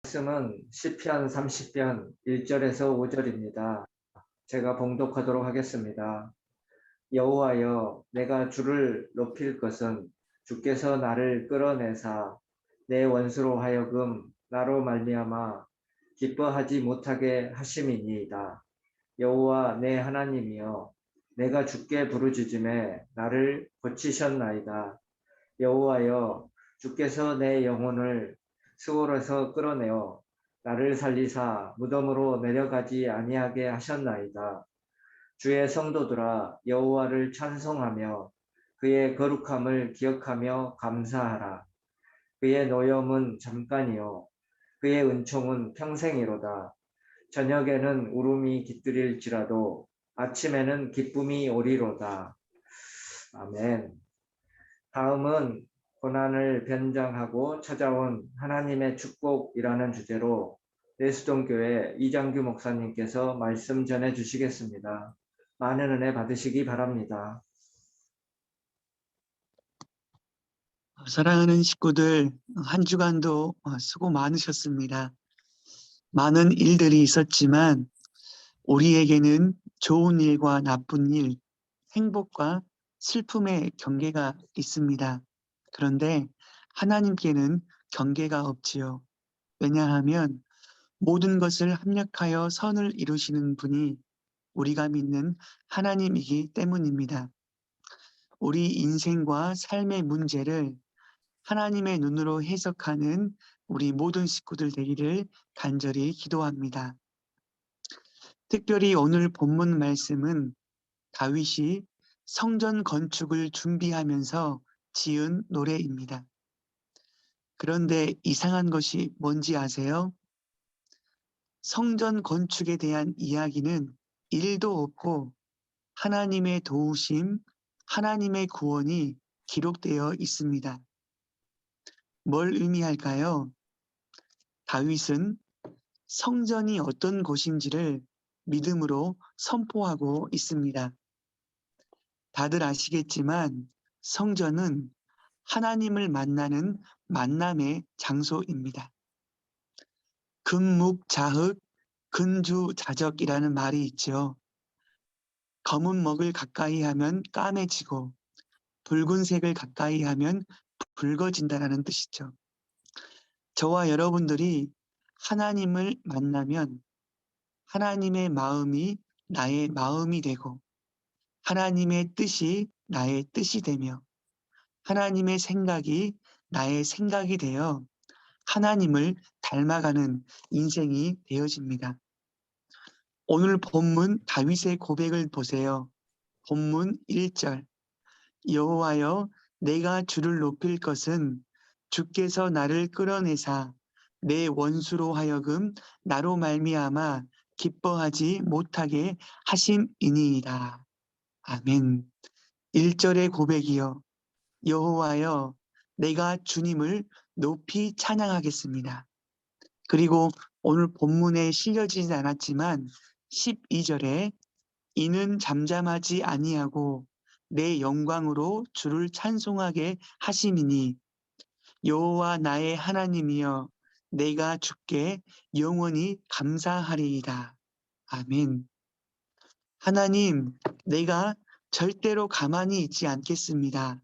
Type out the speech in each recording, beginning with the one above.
말씀은 시편 30편 1절에서 5절입니다. 제가 봉독하도록 하겠습니다. 여호와여, 내가 주를 높일 것은 주께서 나를 끌어내사 내 원수로 하여금 나로 말미암아 기뻐하지 못하게 하심이니이다. 여호와 내 하나님이여, 내가 주께 부르짖음에 나를 고치셨나이다. 여호와여, 주께서 내 영혼을 스올에서 끌어내어 나를 살리사 무덤으로 내려가지 아니하게 하셨나이다. 주의 성도들아, 여호와를 찬송하며 그의 거룩함을 기억하며 감사하라. 그의 노염은 잠깐이요 그의 은총은 평생이로다. 저녁에는 울음이 깃들일지라도 아침에는 기쁨이 오리로다. 아멘. 다음은 고난을 변장하고 찾아온 하나님의 축복이라는 주제로 예수동교회 이장규 목사님께서 말씀 전해 주시겠습니다. 많은 은혜 받으시기 바랍니다. 사랑하는 식구들, 한 주간도 수고 많으셨습니다. 많은 일들이 있었지만 우리에게는 좋은 일과 나쁜 일, 행복과 슬픔의 경계가 있습니다. 그런데 하나님께는 경계가 없지요. 왜냐하면 모든 것을 합력하여 선을 이루시는 분이 우리가 믿는 하나님이기 때문입니다. 우리 인생과 삶의 문제를 하나님의 눈으로 해석하는 우리 모든 식구들 되기를 간절히 기도합니다. 특별히 오늘 본문 말씀은 다윗이 성전 건축을 준비하면서 지은 노래입니다. 그런데 이상한 것이 뭔지 아세요? 성전 건축에 대한 이야기는 1도 없고 하나님의 도우심, 하나님의 구원이 기록되어 있습니다. 뭘 의미할까요? 다윗은 성전이 어떤 곳인지를 믿음으로 선포하고 있습니다. 다들 아시겠지만 성전은 하나님을 만나는 만남의 장소입니다. 금묵자흑, 근주자적이라는 말이 있죠. 검은 먹을 가까이 하면 까매지고 붉은색을 가까이 하면 붉어진다는 뜻이죠. 저와 여러분들이 하나님을 만나면 하나님의 마음이 나의 마음이 되고 하나님의 뜻이 나의 뜻이 되며 하나님의 생각이 나의 생각이 되어 하나님을 닮아가는 인생이 되어집니다. 오늘 본문 다윗의 고백을 보세요. 본문 1절. 여호와여, 내가 주를 높일 것은 주께서 나를 끌어내사 내 원수로 하여금 나로 말미암아 기뻐하지 못하게 하심이니이다. 아멘. 1절의 고백이요. 여호와여, 내가 주님을 높이 찬양하겠습니다. 그리고 오늘 본문에 실려지진 않았지만 12절에 이는 잠잠하지 아니하고 내 영광으로 주를 찬송하게 하심이니 여호와 나의 하나님이여 내가 주께 영원히 감사하리이다. 아멘. 하나님, 내가 절대로 가만히 있지 않겠습니다.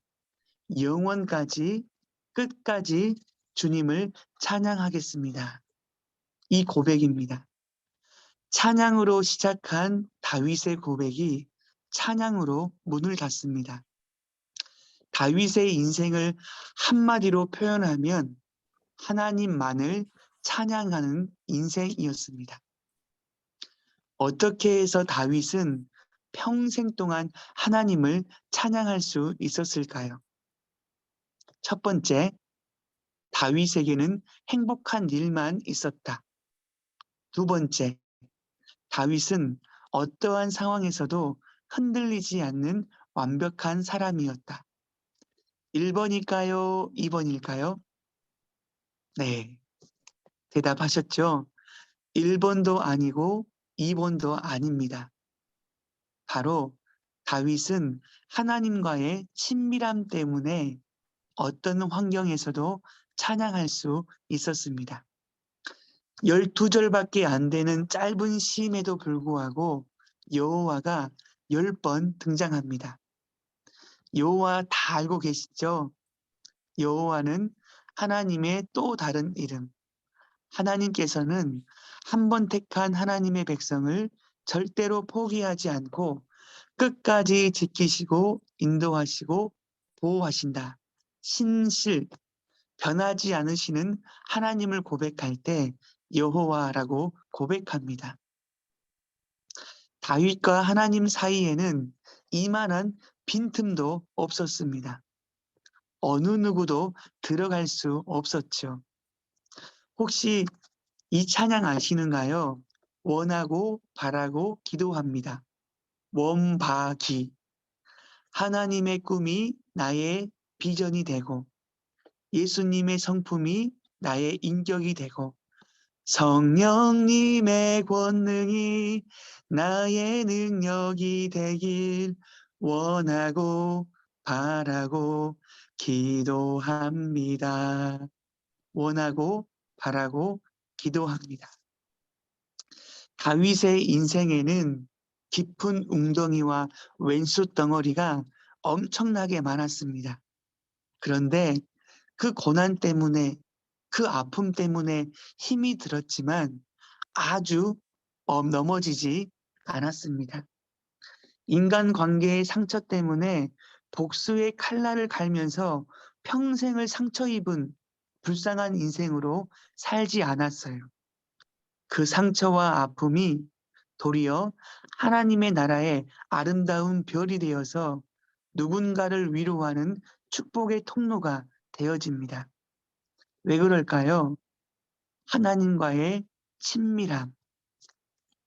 영원까지 끝까지 주님을 찬양하겠습니다. 이 고백입니다. 찬양으로 시작한 다윗의 고백이 찬양으로 문을 닫습니다. 다윗의 인생을 한마디로 표현하면 하나님만을 찬양하는 인생이었습니다. 어떻게 해서 다윗은 평생 동안 하나님을 찬양할 수 있었을까요? 첫 번째, 다윗에게는 행복한 일만 있었다. 두 번째, 다윗은 어떠한 상황에서도 흔들리지 않는 완벽한 사람이었다. 1번일까요? 2번일까요? 네, 대답하셨죠? 1번도 아니고 2번도 아닙니다. 바로 다윗은 하나님과의 친밀함 때문에 어떤 환경에서도 찬양할 수 있었습니다. 12절밖에 안 되는 짧은 시임에도 불구하고 여호와가 10번 등장합니다. 여호와 다 알고 계시죠? 여호와는 하나님의 또 다른 이름. 하나님께서는 한 번 택한 하나님의 백성을 절대로 포기하지 않고 끝까지 지키시고 인도하시고 보호하신다. 신실, 변하지 않으시는 하나님을 고백할 때 여호와라고 고백합니다. 다윗과 하나님 사이에는 이만한 빈틈도 없었습니다. 어느 누구도 들어갈 수 없었죠. 혹시 이 찬양 아시는가요? 원하고 바라고 기도합니다. 원바기. 하나님의 꿈이 나의 비전이 되고 예수님의 성품이 나의 인격이 되고 성령님의 권능이 나의 능력이 되길 원하고 바라고 기도합니다. 원하고 바라고 기도합니다. 다윗의 인생에는 깊은 웅덩이와 왼수 덩어리가 엄청나게 많았습니다. 그런데 그 고난 때문에, 그 아픔 때문에 힘이 들었지만 아주 넘어지지 않았습니다. 인간관계의 상처 때문에 복수의 칼날을 갈면서 평생을 상처 입은 불쌍한 인생으로 살지 않았어요. 그 상처와 아픔이 도리어 하나님의 나라의 아름다운 별이 되어서 누군가를 위로하는 축복의 통로가 되어집니다. 왜 그럴까요? 하나님과의 친밀함.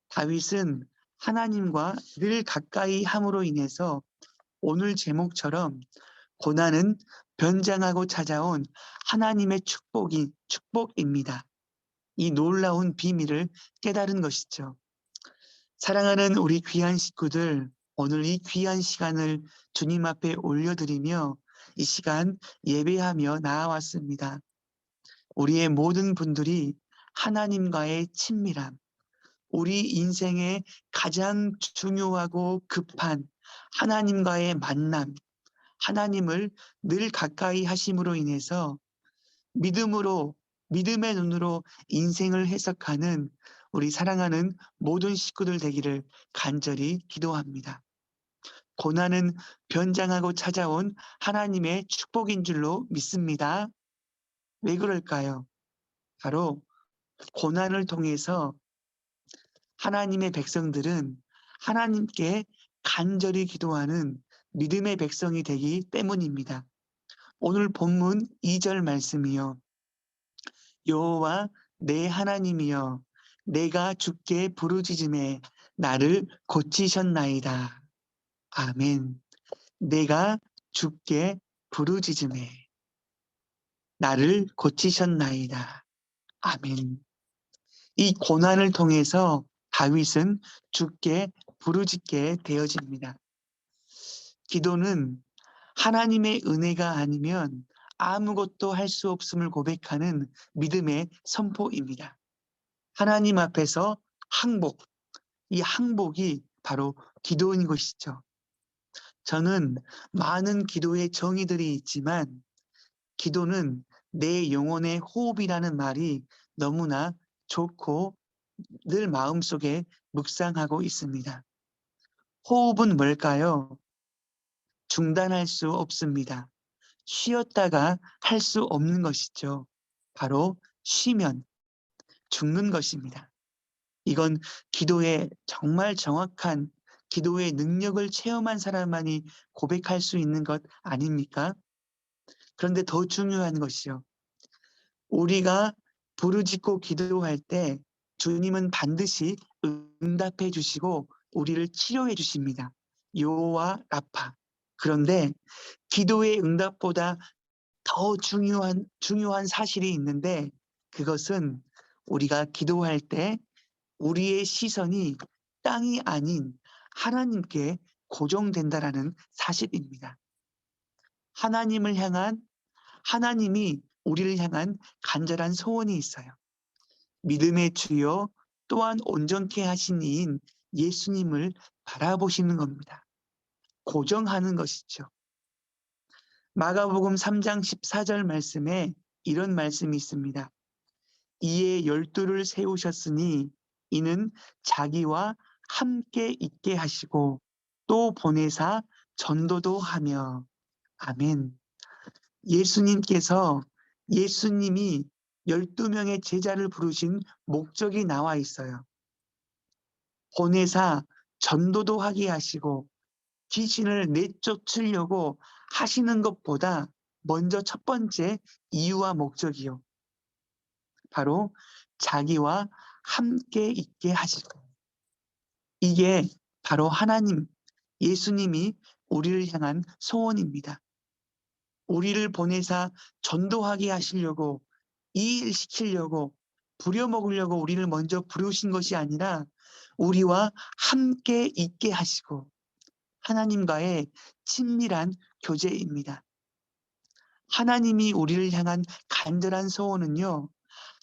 다윗은 하나님과 늘 가까이 함으로 인해서 오늘 제목처럼 고난은 변장하고 찾아온 하나님의 축복입니다. 이 놀라운 비밀을 깨달은 것이죠. 사랑하는 우리 귀한 식구들, 오늘 이 귀한 시간을 주님 앞에 올려드리며 이 시간 예배하며 나아왔습니다. 우리의 모든 분들이 하나님과의 친밀함, 우리 인생의 가장 중요하고 급한 하나님과의 만남, 하나님을 늘 가까이 하심으로 인해서 믿음의 눈으로 인생을 해석하는 우리 사랑하는 모든 식구들 되기를 간절히 기도합니다. 고난은 변장하고 찾아온 하나님의 축복인 줄로 믿습니다. 왜 그럴까요? 바로 고난을 통해서 하나님의 백성들은 하나님께 간절히 기도하는 믿음의 백성이 되기 때문입니다. 오늘 본문 2절 말씀이요. 여호와 내 하나님이여 내가 주께 부르짖음에 나를 고치셨나이다. 아멘. 내가 주께 부르짖음에 나를 고치셨나이다. 아멘. 이 고난을 통해서 다윗은 주께 부르짖게 되어집니다. 기도는 하나님의 은혜가 아니면 아무것도 할 수 없음을 고백하는 믿음의 선포입니다. 하나님 앞에서 항복, 이 항복이 바로 기도인 것이죠. 저는 많은 기도의 정의들이 있지만 기도는 내 영혼의 호흡이라는 말이 너무나 좋고 늘 마음속에 묵상하고 있습니다. 호흡은 뭘까요? 중단할 수 없습니다. 쉬었다가 할 수 없는 것이죠. 바로 쉬면 죽는 것입니다. 이건 기도의 정말 정확한 기도의 능력을 체험한 사람만이 고백할 수 있는 것 아닙니까? 그런데 더 중요한 것이요. 우리가 부르짖고 기도할 때 주님은 반드시 응답해 주시고 우리를 치료해 주십니다. 여호와 라파. 그런데 기도의 응답보다 더 중요한 사실이 있는데 그것은 우리가 기도할 때 우리의 시선이 땅이 아닌 하나님께 고정된다라는 사실입니다. 하나님이 우리를 향한 간절한 소원이 있어요. 믿음의 주요 또한 온전케 하신 이인 예수님을 바라보시는 겁니다. 고정하는 것이죠. 마가복음 3장 14절 말씀에 이런 말씀이 있습니다. 이에 12를 세우셨으니 이는 자기와 함께 있게 하시고 또 보내사 전도도 하며. 아멘. 예수님이 12명의 제자를 부르신 목적이 나와 있어요. 보내사 전도도 하게 하시고 귀신을 내쫓으려고 하시는 것보다 먼저 첫 번째 이유와 목적이요. 바로 자기와 함께 있게 하시고. 이게 바로 하나님, 예수님이 우리를 향한 소원입니다. 우리를 보내사 전도하게 하시려고, 이 일 시키려고, 부려먹으려고 우리를 먼저 부르신 것이 아니라 우리와 함께 있게 하시고 하나님과의 친밀한 교제입니다. 하나님이 우리를 향한 간절한 소원은요,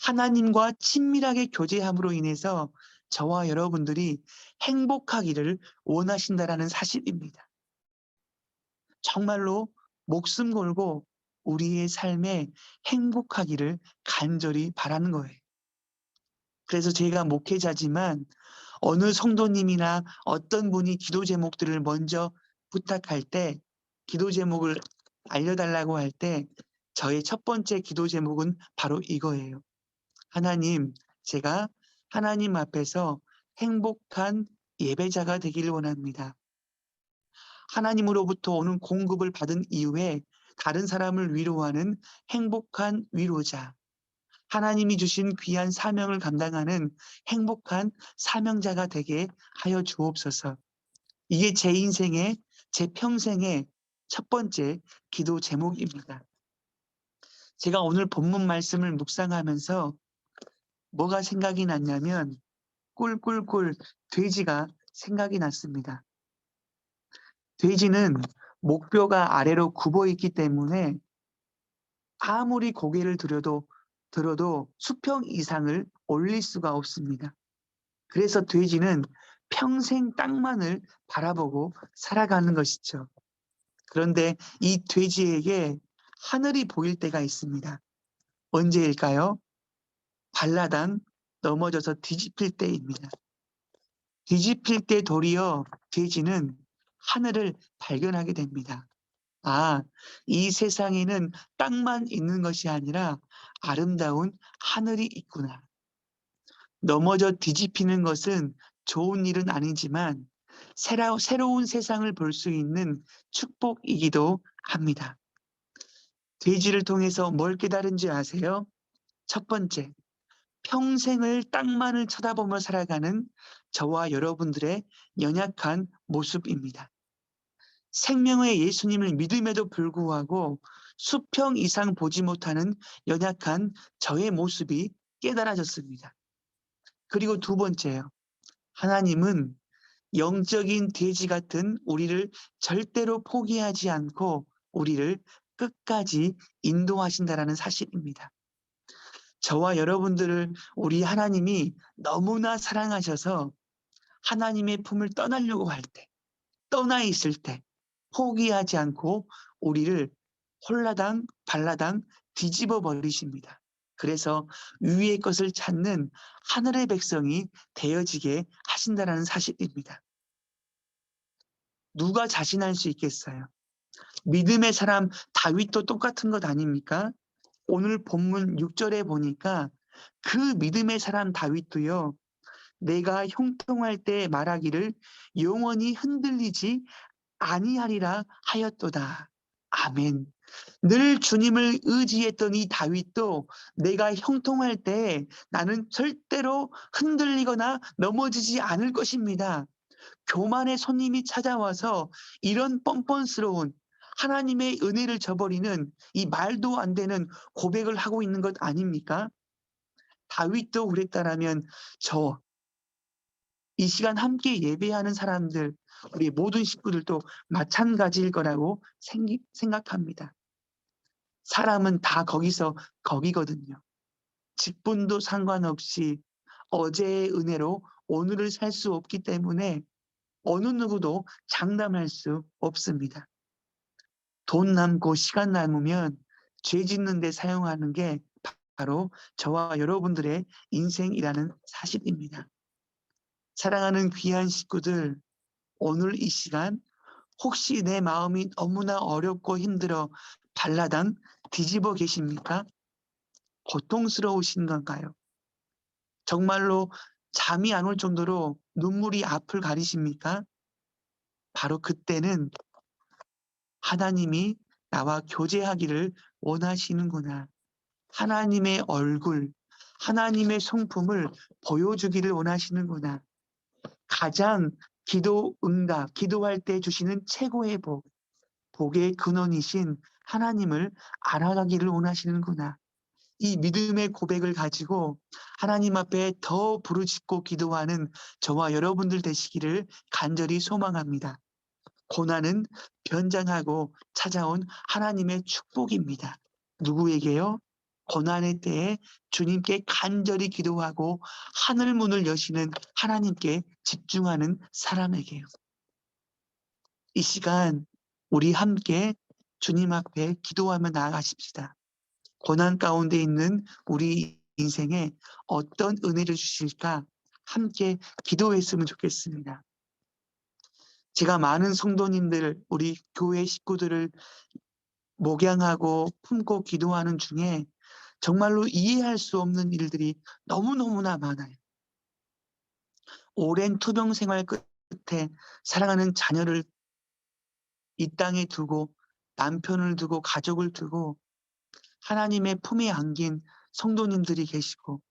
하나님과 친밀하게 교제함으로 인해서 저와 여러분들이 행복하기를 원하신다라는 사실입니다. 정말로 목숨 걸고 우리의 삶에 행복하기를 간절히 바라는 거예요. 그래서 제가 목회자지만 어느 성도님이나 어떤 분이 기도 제목들을 먼저 부탁할 때, 기도 제목을 알려달라고 할 때 저의 첫 번째 기도 제목은 바로 이거예요. 하나님, 제가 하나님 앞에서 행복한 예배자가 되기를 원합니다. 하나님으로부터 오는 공급을 받은 이후에 다른 사람을 위로하는 행복한 위로자, 하나님이 주신 귀한 사명을 감당하는 행복한 사명자가 되게 하여 주옵소서. 이게 제 인생의, 제 평생의 첫 번째 기도 제목입니다. 제가 오늘 본문 말씀을 묵상하면서 뭐가 생각이 났냐면 꿀꿀꿀 돼지가 생각이 났습니다. 돼지는 목뼈가 아래로 굽어 있기 때문에 아무리 고개를 들어도 수평 이상을 올릴 수가 없습니다. 그래서 돼지는 평생 땅만을 바라보고 살아가는 것이죠. 그런데 이 돼지에게 하늘이 보일 때가 있습니다. 언제일까요? 발라당 넘어져서 뒤집힐 때입니다. 뒤집힐 때 도리어 돼지는 하늘을 발견하게 됩니다. 아, 이 세상에는 땅만 있는 것이 아니라 아름다운 하늘이 있구나. 넘어져 뒤집히는 것은 좋은 일은 아니지만 새로운 세상을 볼 수 있는 축복이기도 합니다. 돼지를 통해서 뭘 깨달은지 아세요? 첫 번째, 평생을 땅만을 쳐다보며 살아가는 저와 여러분들의 연약한 모습입니다. 생명의 예수님을 믿음에도 불구하고 수평 이상 보지 못하는 연약한 저의 모습이 깨달아졌습니다. 그리고 두 번째요. 하나님은 영적인 돼지 같은 우리를 절대로 포기하지 않고 우리를 끝까지 인도하신다라는 사실입니다. 저와 여러분들을 우리 하나님이 너무나 사랑하셔서 하나님의 품을 떠나려고 할 때, 떠나 있을 때 포기하지 않고 우리를 홀라당 발라당 뒤집어 버리십니다. 그래서 위의 것을 찾는 하늘의 백성이 되어지게 하신다는 사실입니다. 누가 자신할 수 있겠어요? 믿음의 사람 다윗도 똑같은 것 아닙니까? 오늘 본문 6절에 보니까 그 믿음의 사람 다윗도요, 내가 형통할 때 말하기를 영원히 흔들리지 아니하리라 하였도다. 아멘. 늘 주님을 의지했던 이 다윗도 내가 형통할 때 나는 절대로 흔들리거나 넘어지지 않을 것입니다. 교만의 손님이 찾아와서 이런 뻔뻔스러운 하나님의 은혜를 저버리는 이 말도 안 되는 고백을 하고 있는 것 아닙니까? 다윗도 그랬다라면 이 시간 함께 예배하는 사람들, 우리 모든 식구들도 마찬가지일 거라고 생각합니다. 사람은 다 거기서 거기거든요. 직분도 상관없이 어제의 은혜로 오늘을 살 수 없기 때문에 어느 누구도 장담할 수 없습니다. 돈 남고 시간 남으면 죄 짓는 데 사용하는 게 바로 저와 여러분들의 인생이라는 사실입니다. 사랑하는 귀한 식구들, 오늘 이 시간 혹시 내 마음이 너무나 어렵고 힘들어 발라당 뒤집어 계십니까? 고통스러우신 건가요? 정말로 잠이 안 올 정도로 눈물이 앞을 가리십니까? 바로 그때는 하나님이 나와 교제하기를 원하시는구나. 하나님의 얼굴, 하나님의 성품을 보여주기를 원하시는구나. 가장 기도 응답, 기도할 때 주시는 최고의 복, 복의 근원이신 하나님을 알아가기를 원하시는구나. 이 믿음의 고백을 가지고 하나님 앞에 더 부르짖고 기도하는 저와 여러분들 되시기를 간절히 소망합니다. 고난은 변장하고 찾아온 하나님의 축복입니다. 누구에게요? 고난의 때에 주님께 간절히 기도하고 하늘 문을 여시는 하나님께 집중하는 사람에게요. 이 시간 우리 함께 주님 앞에 기도하며 나아가십시다. 고난 가운데 있는 우리 인생에 어떤 은혜를 주실까 함께 기도했으면 좋겠습니다. 제가 많은 성도님들, 우리 교회 식구들을 목양하고 품고 기도하는 중에 정말로 이해할 수 없는 일들이 너무너무나 많아요. 오랜 투병 생활 끝에 사랑하는 자녀를 이 땅에 두고 남편을 두고 가족을 두고 하나님의 품에 안긴 성도님들이 계시고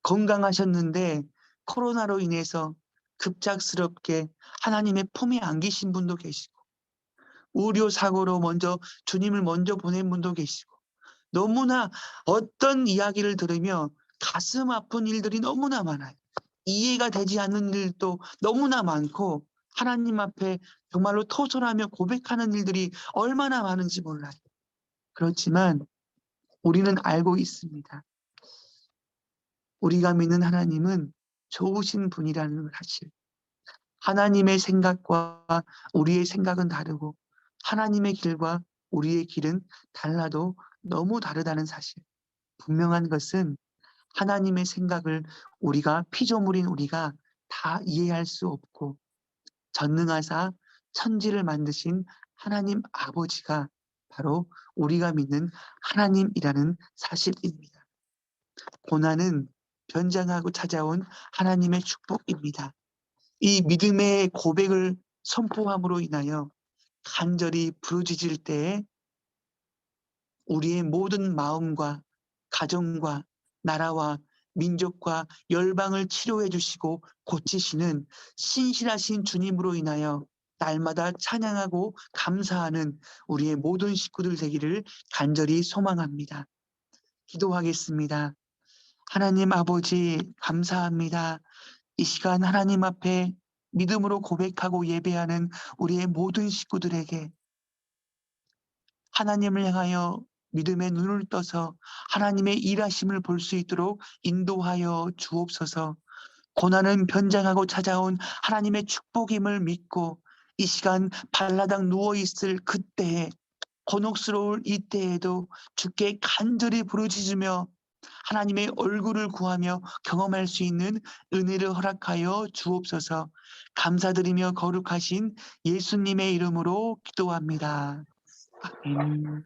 건강하셨는데 코로나로 인해서 급작스럽게 하나님의 품에 안기신 분도 계시고 우려 사고로 먼저 주님을 먼저 보낸 분도 계시고 너무나 어떤 이야기를 들으며 가슴 아픈 일들이 너무나 많아요. 이해가 되지 않는 일도 너무나 많고 하나님 앞에 정말로 토설하며 고백하는 일들이 얼마나 많은지 몰라요. 그렇지만 우리는 알고 있습니다. 우리가 믿는 하나님은 좋으신 분이라는 사실. 하나님의 생각과 우리의 생각은 다르고 하나님의 길과 우리의 길은 달라도 너무 다르다는 사실. 분명한 것은 하나님의 생각을 우리가 피조물인 우리가 다 이해할 수 없고 전능하사 천지를 만드신 하나님 아버지가 바로 우리가 믿는 하나님이라는 사실입니다. 고난은 변장하고 찾아온 하나님의 축복입니다. 이 믿음의 고백을 선포함으로 인하여 간절히 부르짖을 때에 우리의 모든 마음과 가정과 나라와 민족과 열방을 치료해 주시고 고치시는 신실하신 주님으로 인하여 날마다 찬양하고 감사하는 우리의 모든 식구들 되기를 간절히 소망합니다. 기도하겠습니다. 하나님 아버지 감사합니다. 이 시간 하나님 앞에 믿음으로 고백하고 예배하는 우리의 모든 식구들에게 하나님을 향하여 믿음의 눈을 떠서 하나님의 일하심을 볼 수 있도록 인도하여 주옵소서. 고난은 변장하고 찾아온 하나님의 축복임을 믿고 이 시간 발라당 누워있을 그때에 곤혹스러울 이때에도 주께 간절히 부르짖으며 하나님의 얼굴을 구하며 경험할 수 있는 은혜를 허락하여 주옵소서. 감사드리며 거룩하신 예수님의 이름으로 기도합니다. 아멘.